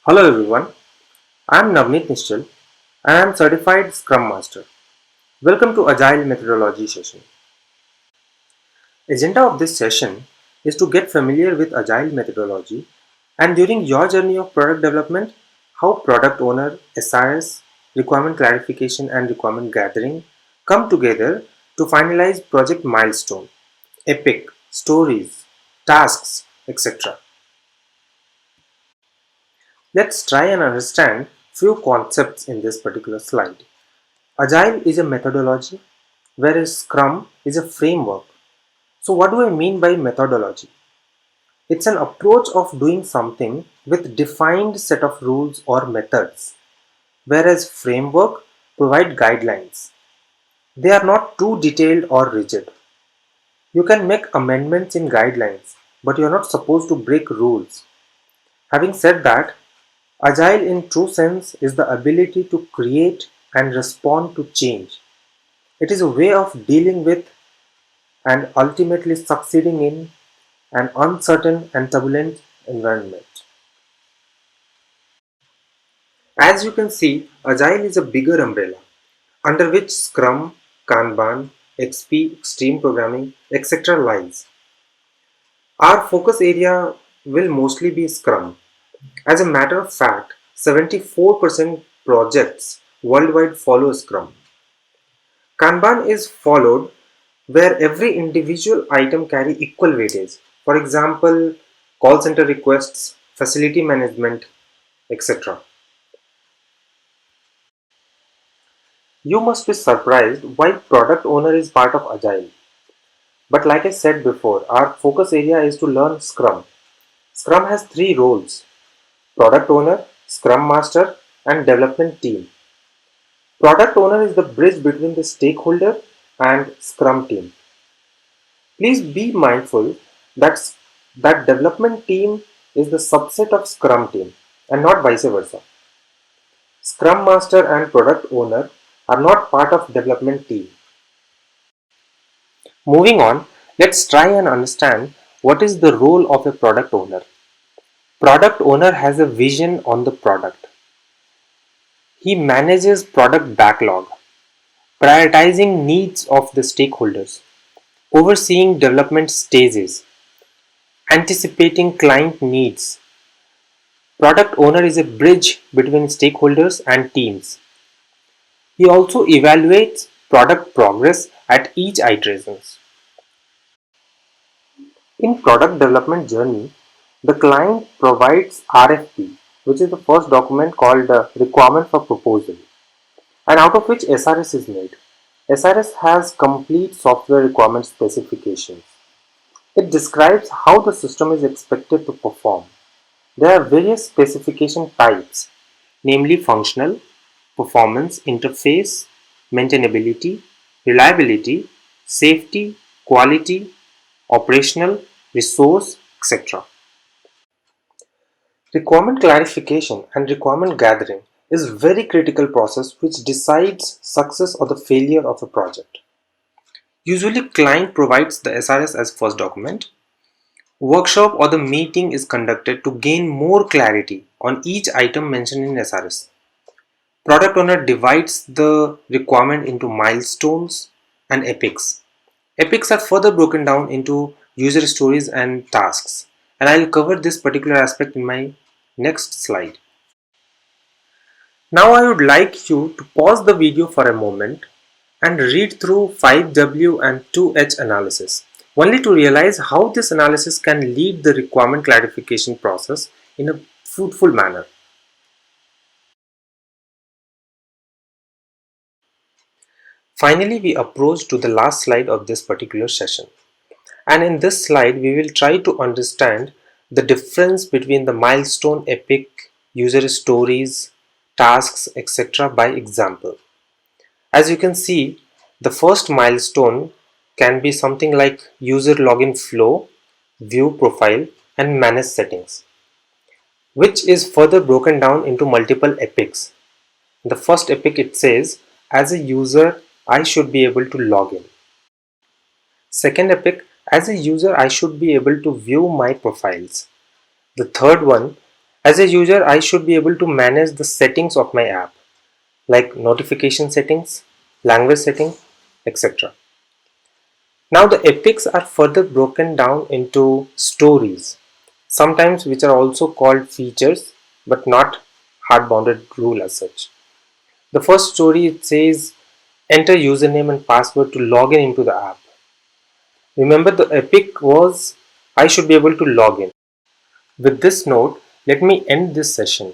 Hello everyone, I am Navneet Nishchal and I am certified Scrum Master. Welcome to Agile Methodology session. Agenda of this session is to get familiar with Agile methodology and during your journey of product development, how product owner, SRS, requirement clarification and requirement gathering come together to finalize project milestone, epic, stories, tasks, etc. Let's try and understand few concepts in this particular slide. Agile is a methodology, whereas Scrum is a framework. So, what do I mean by methodology? It's an approach of doing something with defined set of rules or methods, whereas framework provide guidelines. They are not too detailed or rigid. You can make amendments in guidelines, but you are not supposed to break rules. Having said that, Agile in true sense is the ability to create and respond to change. It is a way of dealing with and ultimately succeeding in an uncertain and turbulent environment. As you can see, Agile is a bigger umbrella under which Scrum, Kanban, XP, Extreme Programming, etc. lies. Our focus area will mostly be Scrum. As a matter of fact, 74% projects worldwide follow Scrum. Kanban is followed where every individual item carry equal weightage. For example, call center requests, facility management, etc. You must be surprised why product owner is part of Agile. But like I said before, our focus area is to learn Scrum. Scrum has three roles: product owner, Scrum master, and development team. Product owner is the bridge between the stakeholder and Scrum team. Please be mindful that that development team is the subset of Scrum team and not vice versa. Scrum master and product owner are not part of development team. Moving on, let's try and understand what is the role of a product owner. Product owner has a vision on the product. He manages product backlog, prioritizing needs of the stakeholders, overseeing development stages, anticipating client needs. Product owner is a bridge between stakeholders and teams. He also evaluates product progress at each iteration. In product development journey, the client provides RFP, which is the first document called requirement for proposal, and out of which SRS is made. SRS has complete software requirement specifications. It describes how the system is expected to perform. There are various specification types, namely functional, performance, interface, maintainability, reliability, safety, quality, operational, resource, etc. Requirement clarification and requirement gathering is a very critical process which decides success or the failure of a project. Usually client provides the SRS as first document. Workshop or the meeting is conducted to gain more clarity on each item mentioned in SRS. Product owner divides the requirement into milestones and epics. Epics are further broken down into user stories and tasks, and I'll cover this particular aspect in my next slide. Now I would like you to pause the video for a moment and read through 5W and 2H analysis, only to realize how this analysis can lead the requirement clarification process in a fruitful manner. Finally, we approach to the last slide of this particular session. And in this slide, we will try to understand the difference between the milestone, epic, user stories, tasks, etc. by example. As you can see, the first milestone can be something like user login flow, view profile, and manage settings, which is further broken down into multiple epics. The first epic, it says, as a user, I should be able to log in. Second epic, as a user, I should be able to view my profiles. The third one, As a user, I should be able to manage the settings of my app, like notification settings, language setting, etc. Now the epics are further broken down into stories, sometimes which are also called features but not hard-bounded rule as such. The first story, it says enter username and password to log in into the app. Remember, the epic was I should be able to log in. With this note, let me end this session,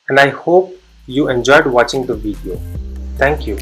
and I hope you enjoyed watching the video. Thank you.